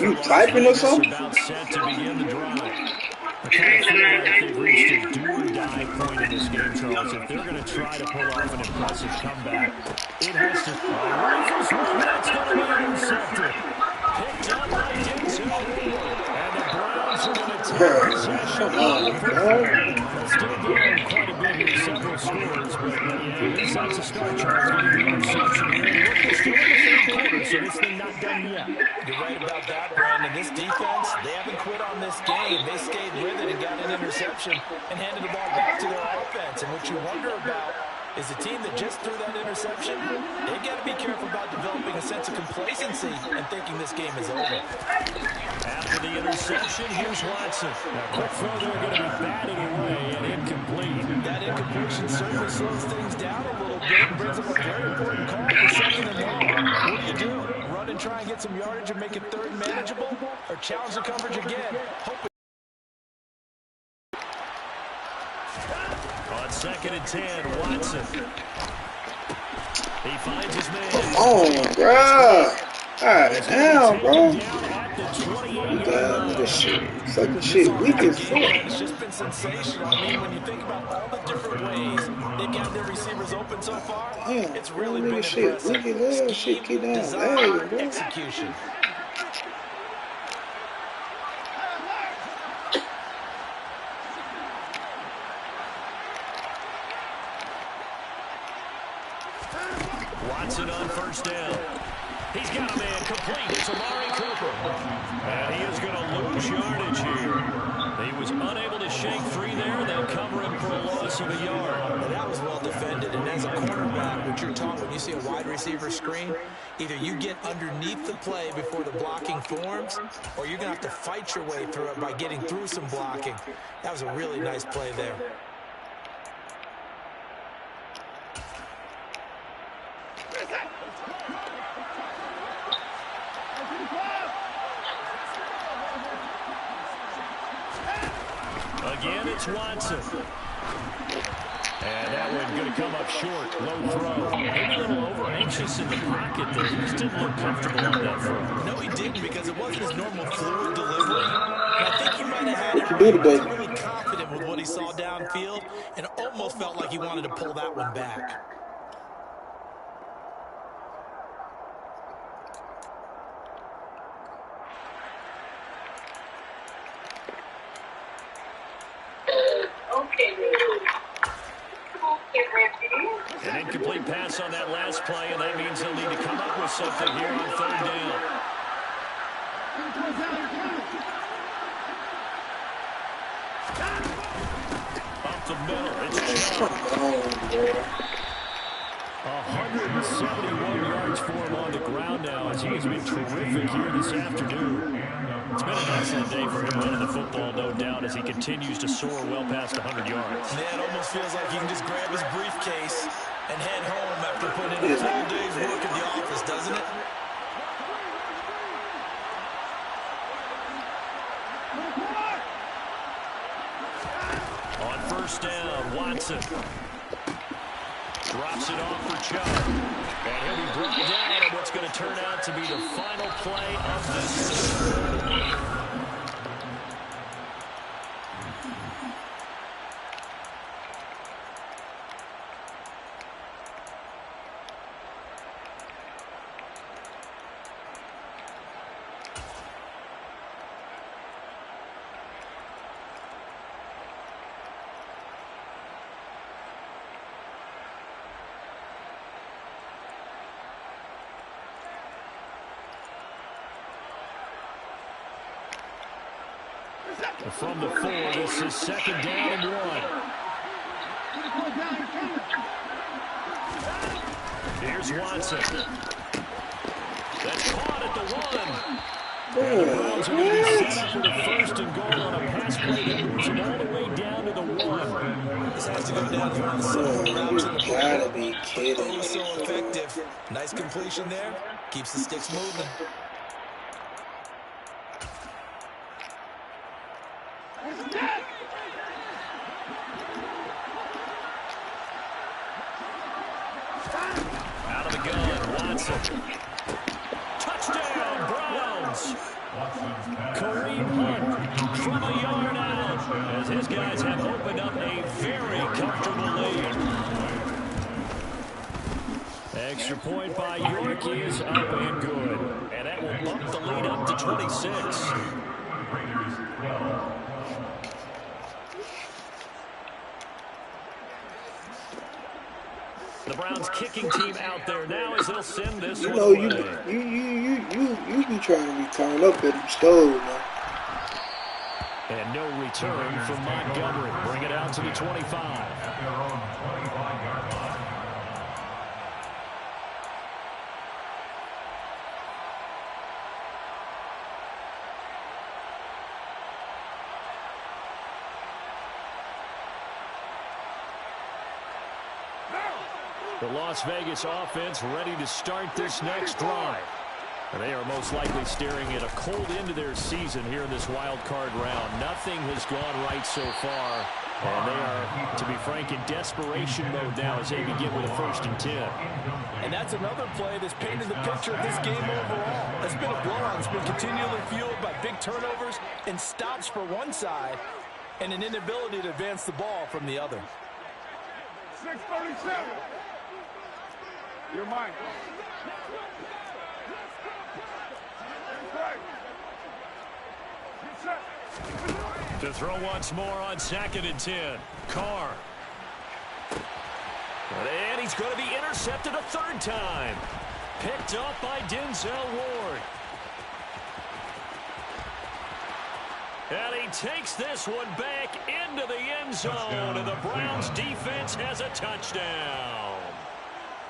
You typing or something? About set to begin the drive. I kind of feel like they've reached a do-or-die point in this game, Charles. If they're going to try to pull off an impressive comeback, it has to... rifles one, that's going to be intercepted. Picked up by Denzel Ward. And the Browns are going to take possession. Still down quite a bit here, several scores, but at least that's a start, Charles, getting the interception here. And look, they're still in the third quarter, so this thing not done yet. You're right about that, Brandon. This defense, they haven't quit on this game. They stayed with it and got an interception and handed the ball back to their offense. And what you wonder about is the team that just threw that interception, they've got to be careful about developing a sense of complacency and thinking this game is over. After the interception, here's Watson. A quick throw there going to be batted away and incomplete. That incompletion certainly slows things down a little bit and brings up a very important call for second and long. What do? Run and try and get some yardage and make it third manageable, or challenge the coverage again? On 2nd and 10, Watson. He finds his man. Come on, bro. God damn, bro. This shit. Fucking shit weak as fuck. It's just been sensational. I mean, when you think about all the different ways they've got their receivers open so far, Damn, it's really been shit impressive. weak as hell. Shit keep down lagging, bro. Execution. Watson on first down. He's got a man complete. It's Amari Cooper. And he is going to lose yardage here. He was unable to shake free there. They'll cover him for a loss of a yard. Well, that was well defended. And as a cornerback, what you're taught when you see a wide receiver screen, either you get underneath the play before the blocking forms, or you're going to have to fight your way through it by getting through some blocking. That was a really nice play there. Again, it's Watson. And that one going to come up short. Low throw. Maybe a little over-anxious in the pocket there. He just didn't look comfortable on that throw. No, he didn't, because it wasn't his normal fluid delivery. And I think he might have had it right. He was really confident with what he saw downfield and almost felt like he wanted to pull that one back. An incomplete pass on that last play, and that means they'll need to come up with something here on third down. Up the middle, it's Chubb. 171 yards for him on the ground now, as he has been terrific here this afternoon. It's been an excellent day for him running the football, no doubt, as he continues to soar well past 100 yards. Yeah, it almost feels like he can just grab his briefcase and head home after putting in a full day's work in the office, doesn't it? On first down, Watson drops it off for Chubb. And he'll be brought down on what's going to turn out to be the final play of this. From the 4, this is second down and 1. Here's Watson. That's caught at the 1. And the Browns are going to be set up for the first and goal on a pass play that moves them all the way down to the 1. This has to go down to one of the simple routes in the play. Gotta be kidding. Oh, so effective. Nice completion there. Keeps the sticks moving. Out of the gun, Watson. Touchdown, Browns. Kareem Hunt from a yard out. as his guys have opened up a very comfortable lead. Extra point by York is up and good. And that will bump the lead up to 26. The Browns kicking team out there now as they'll send this one away. You be trying to return up at them stove, man. And no return from Montgomery. Bring it out to the 25. The Las Vegas offense ready to start this next drive. And they are most likely staring at a cold end to their season here in this wild card round. Nothing has gone right so far. And they are, to be frank, in desperation mode now as they begin with a 1st and 10. And that's another play that's painted the picture of this game overall. It's been a blowout. It's been continually fueled by big turnovers and stops for one side and an inability to advance the ball from the other. 6:37. You're mine. To throw once more on 2nd and 10. Carr. And he's going to be intercepted a 3rd time. Picked up by Denzel Ward. And he takes this one back into the end zone. And the Browns defense has a touchdown.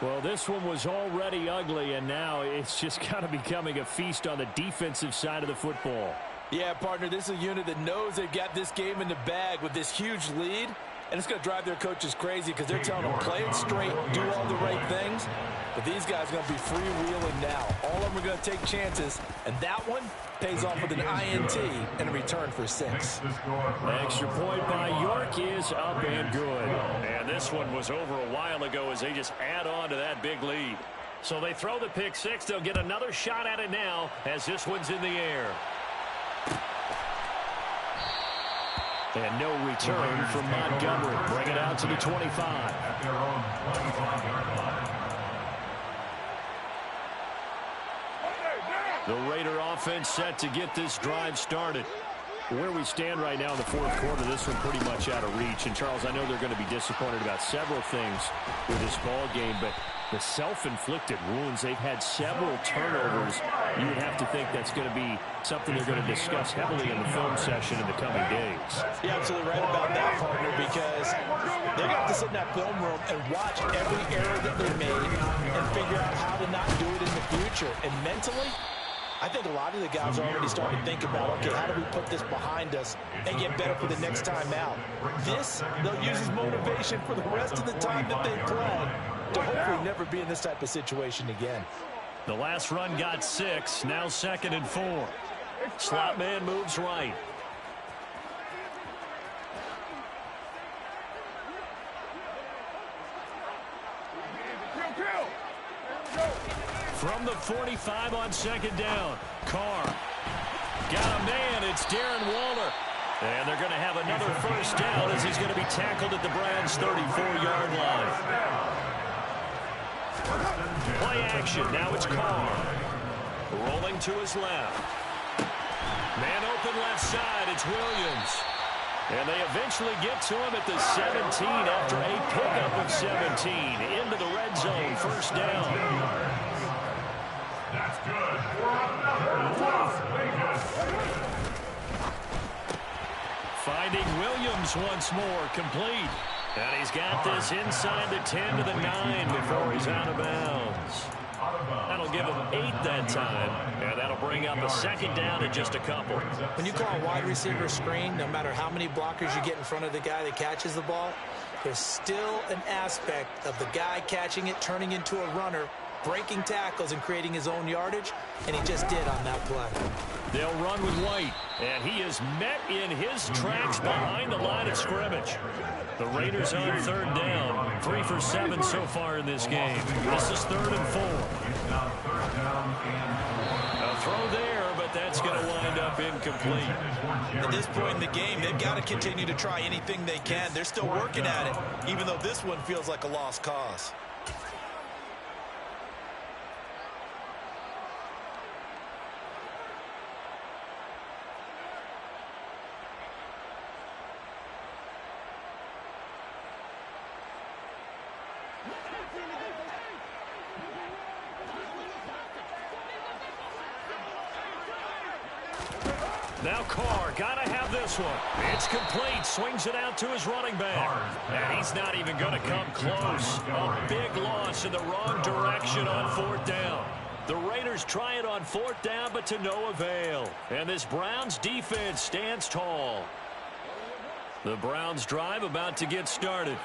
Well, this one was already ugly, and now it's just kind of becoming a feast on the defensive side of the football. Yeah, partner, this is a unit that knows they've got this game in the bag with this huge lead, and it's going to drive their coaches crazy because they're telling them play it straight, do all the right things. But these guys are going to be freewheeling now. All of them are going to take chances, and that one pays off with an INT and a return for 6. Extra point by York is up and good. And this one was over a while ago as they just add on to that big lead. So they throw the pick 6. They'll get another shot at it now as this one's in the air. And no return from Montgomery. Bring it out to the 25. The Raider offense set to get this drive started. Where we stand right now in the 4th quarter, this one pretty much out of reach. And, Charles, I know they're going to be disappointed about several things with this ball game, but the self-inflicted wounds, they've had several turnovers. You would have to think that's going to be something they're going to discuss heavily in the film session in the coming days. You're absolutely right about that, partner, because they're going to have to sit in that film room and watch every error that they made and figure out how to not do it in the future. And mentally, I think a lot of the guys are already starting to think about, okay, how do we put this behind us and get better for the next time out? This, they'll use as motivation for the rest of the time that they play to hopefully never be in this type of situation again. The last run got 6. Now 2nd and 4. Slot man moves right. From the 45 on 2nd down. Carr. Got a man. It's Darren Waller. And they're going to have another 1st down as he's going to be tackled at the Browns' 34-yard line. Play action. Now it's Carr. Rolling to his left. Man open left side. It's Williams. And they eventually get to him at the 17 after a pickup of 17. Into the red zone. 1st down. That's good. Las Vegas. Finding Williams once more, complete. And he's got this inside the 10 to the 9 before he's out of bounds. That'll give him 8 that time, and that'll bring up a 2nd down and just a couple. When you call a wide receiver screen, no matter how many blockers you get in front of the guy that catches the ball, there's still an aspect of the guy catching it, turning into a runner, breaking tackles and creating his own yardage, and he just did on that play. They'll run with White, and he is met in his tracks behind the line of scrimmage. The Raiders on 3rd down, 3 for 7 so far in this game. This is 3rd and 4. A throw there, but but that's going to wind up incomplete. At this point in the game, they've got to continue to try anything they can. They're still working at it, even though this one feels like a lost cause. Now Carr, gotta have this one. It's complete, swings it out to his running back. And he's not even gonna come close. A big loss in the wrong direction on 4th down. The Raiders try it on 4th down, but to no avail. And this Browns defense stands tall. The Browns drive about to get started.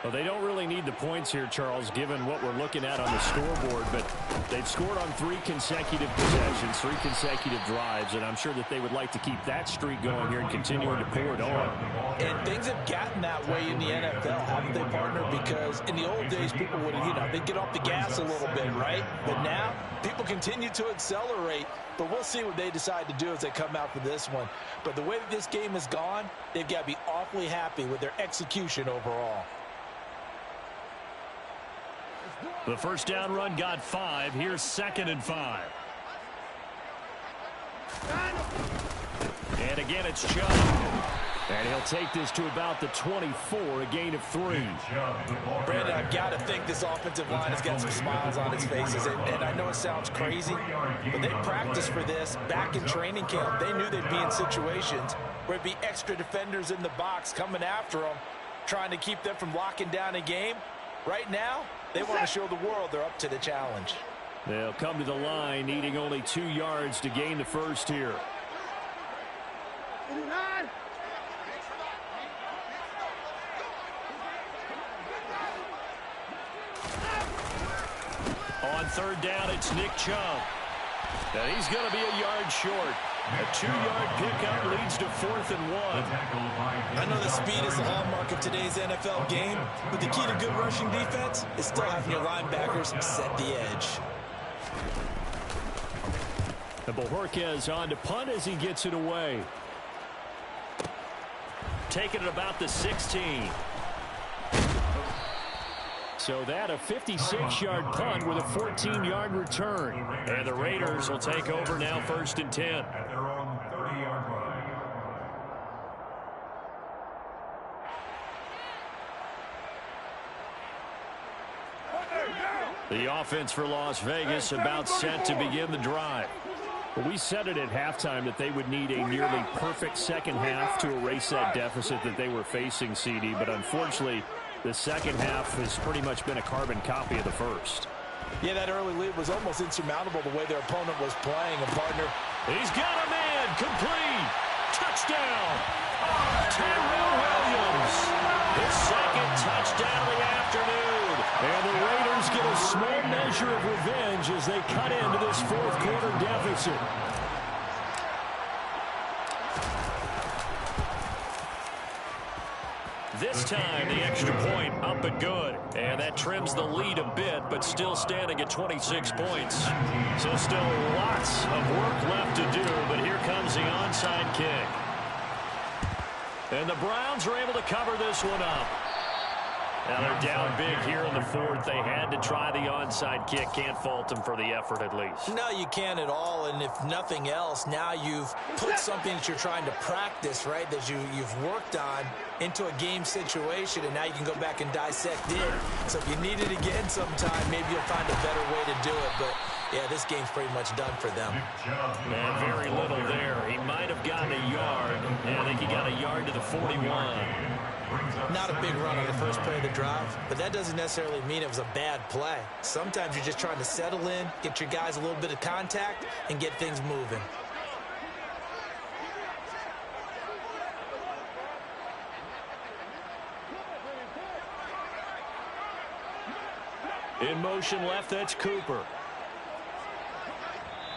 Well, they don't really need the points here, Charles, given what we're looking at on the scoreboard, but they've scored on 3 consecutive possessions, 3 consecutive drives, and I'm sure that they would like to keep that streak going here and continuing to pour it on. And things have gotten that way in the NFL, haven't they, partner? Because in the old days, people would, they'd get off the gas a little bit, right? But now, people continue to accelerate, but we'll see what they decide to do as they come out for this one. But the way that this game has gone, they've got to be awfully happy with their execution overall. The first down run got 5. Here's 2nd and 5. And again, it's Chubb. And he'll take this to about the 24, a gain of 3. Brandon, I've got to think this offensive line has got some smiles on its faces. And I know it sounds crazy, but they practiced for this back in training camp. They knew they'd be in situations where it'd be extra defenders in the box coming after them, trying to keep them from locking down a game. Right now, they want to show the world they're up to the challenge. They'll come to the line, needing only 2 yards to gain the first here. On 3rd down, it's Nick Chubb. And he's going to be a yard short. A 2-yard pickup leads to 4th and 1. I know the speed is the hallmark of today's NFL game, but the key to good rushing defense is still having your linebackers set the edge. And Bojorquez on to punt as he gets it away. Taking it about the 16. So that a 56-yard punt with a 14-yard return. And the Raiders will take over now 1st and 10. At their own 30-yard line. The offense for Las Vegas about set to begin the drive. Well, we said it at halftime that they would need a nearly perfect second half to erase that deficit that they were facing, CD, but unfortunately, the second half has pretty much been a carbon copy of the first. Yeah, that early lead was almost insurmountable the way their opponent was playing. And, partner, he's got a man. Complete. Touchdown. Tyrell Williams. His 2nd touchdown of the afternoon. And the Raiders get a small measure of revenge as they cut into this 4th quarter deficit. This time, the extra point up and good. And that trims the lead a bit, but still standing at 26 points. So still lots of work left to do, but here comes the onside kick. And the Browns are able to cover this one up. Now they're down big here in the 4th. They had to try the onside kick. Can't fault them for the effort at least. No, you can't at all. And if nothing else, now you've put something that you're trying to practice, right, that you've worked on into a game situation, and now you can go back and dissect it. So if you need it again sometime, maybe you'll find a better way to do it. But, yeah, this game's pretty much done for them. And very little there. He might have gotten a yard. And I think he got a yard to the 41. Not a big run on the first play of the drive, but that doesn't necessarily mean it was a bad play. Sometimes you're just trying to settle in, get your guys a little bit of contact, and get things moving. In motion left, that's Cooper.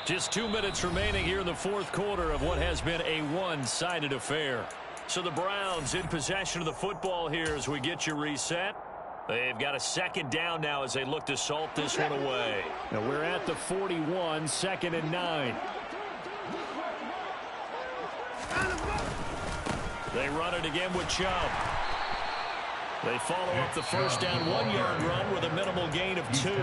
Just 2 minutes remaining here in the 4th quarter of what has been a one-sided affair. So the Browns in possession of the football here as we get you reset. They've got a 2nd down now as they look to salt this one away. Now we're at the 41, 2nd and 9. They run it again with Chubb. They follow up the first down 1-yard run with a minimal gain of 2.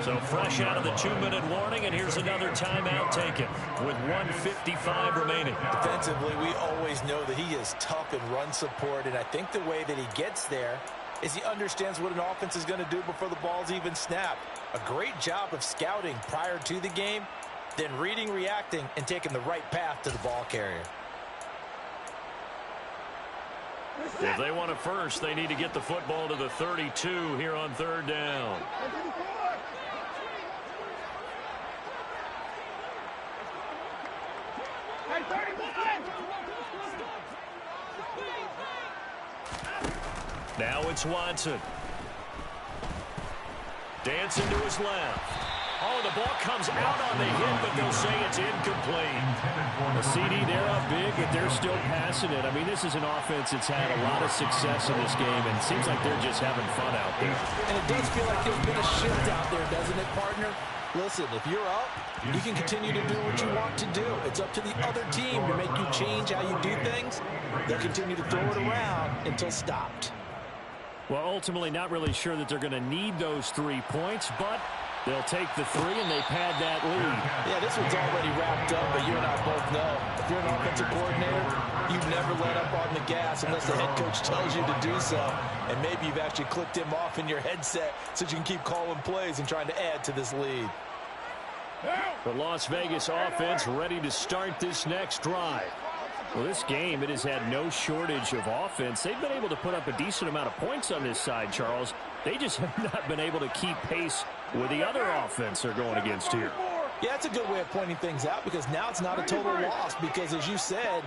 So fresh out of the 2-minute warning, and here's another timeout taken with 1:55 remaining. Defensively, we always know that he is tough in run support, and I think the way that he gets there is he understands what an offense is going to do before the ball's even snapped. A great job of scouting prior to the game, then reading, reacting, and taking the right path to the ball carrier. If they want a first, they need to get the football to the 32 here on 3rd down. Now it's Watson. Dancing to his left. Oh, the ball comes out on the hit, but they'll say it's incomplete. The CD, they're up big, but they're still passing it. I mean, this is an offense that's had a lot of success in this game, and it seems like they're just having fun out there. And it does feel like there's been a shift out there, doesn't it, partner? Listen, if you're up, you can continue to do what you want to do. It's up to the other team to make you change how you do things. They'll continue to throw it around until stopped. Well, ultimately, not really sure that they're going to need those 3 points, but they'll take the 3, and they pad that lead. Yeah, this one's already wrapped up, but you and I both know if you're an offensive coordinator, you never let up on the gas unless the head coach tells you to do so. And maybe you've actually clicked him off in your headset so you can keep calling plays and trying to add to this lead. The Las Vegas offense ready to start this next drive. Well, this game, it has had no shortage of offense. They've been able to put up a decent amount of points on this side, Charles. They just have not been able to keep pace with the other offense they're going against here. Yeah, that's a good way of pointing things out because now it's not a total loss because, as you said,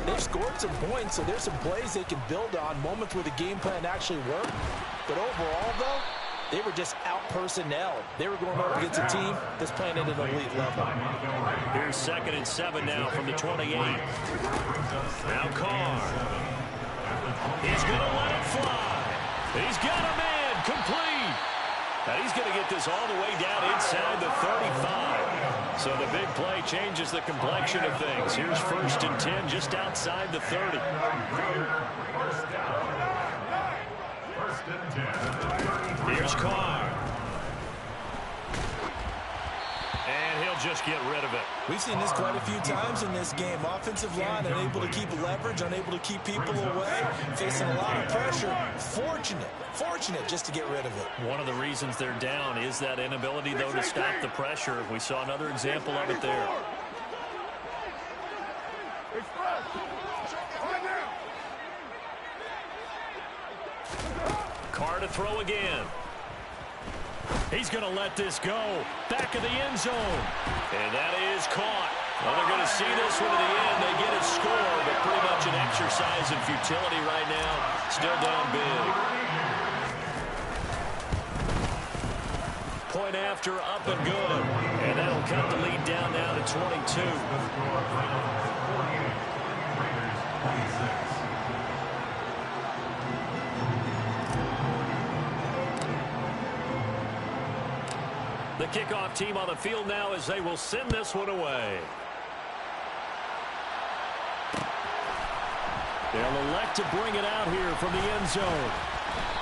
they've scored some points, so there's some plays they can build on, moments where the game plan actually worked. But overall, though, they were just out-personnelled. They were going up against a team that's playing at an elite level. Here's 2nd and 7 now from the 28. Now Carr. He's going to let it fly. He's got a man complete. And he's going to get this all the way down inside the 35. So the big play changes the complexion of things. Here's 1st and 10 just outside the 30. Here's Carr. And he'll just get rid of it. We've seen this quite a few times in this game. Offensive line unable to keep leverage, unable to keep people away, facing a lot of pressure. Fortunate just to get rid of it. One of the reasons they're down is that inability, though, to stop the pressure. We saw another example of it there. Carr to throw again. He's going to let this go. Back of the end zone. And that is caught. Well, they're going to see this one to the end. They get a score, but pretty much an exercise in futility right now. Still down big. Point after, up and good. And that'll cut the lead down now to 22. The kickoff team on the field now as they will send this one away. They'll elect to bring it out here from the end zone.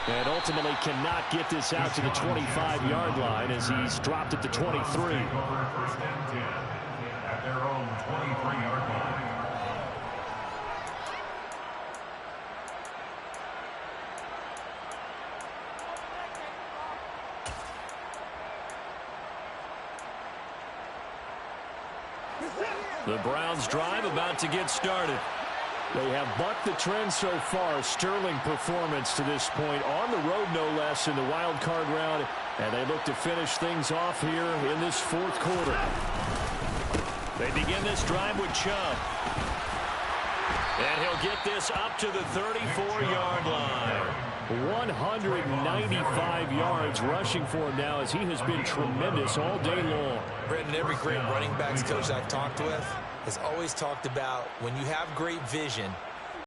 And ultimately cannot get this out to the 25-yard line as he's dropped at the 23. 1st and 10 at their own 23-yard line. The Browns drive about to get started. They have bucked the trend so far. Sterling performance to this point. On the road, no less, in the wild card round. And they look to finish things off here in this 4th quarter. They begin this drive with Chubb. And he'll get this up to the 34-yard line. 195 yards rushing for him now as he has been tremendous all day long. Brandon, every great running backs coach I've talked with has always talked about when you have great vision,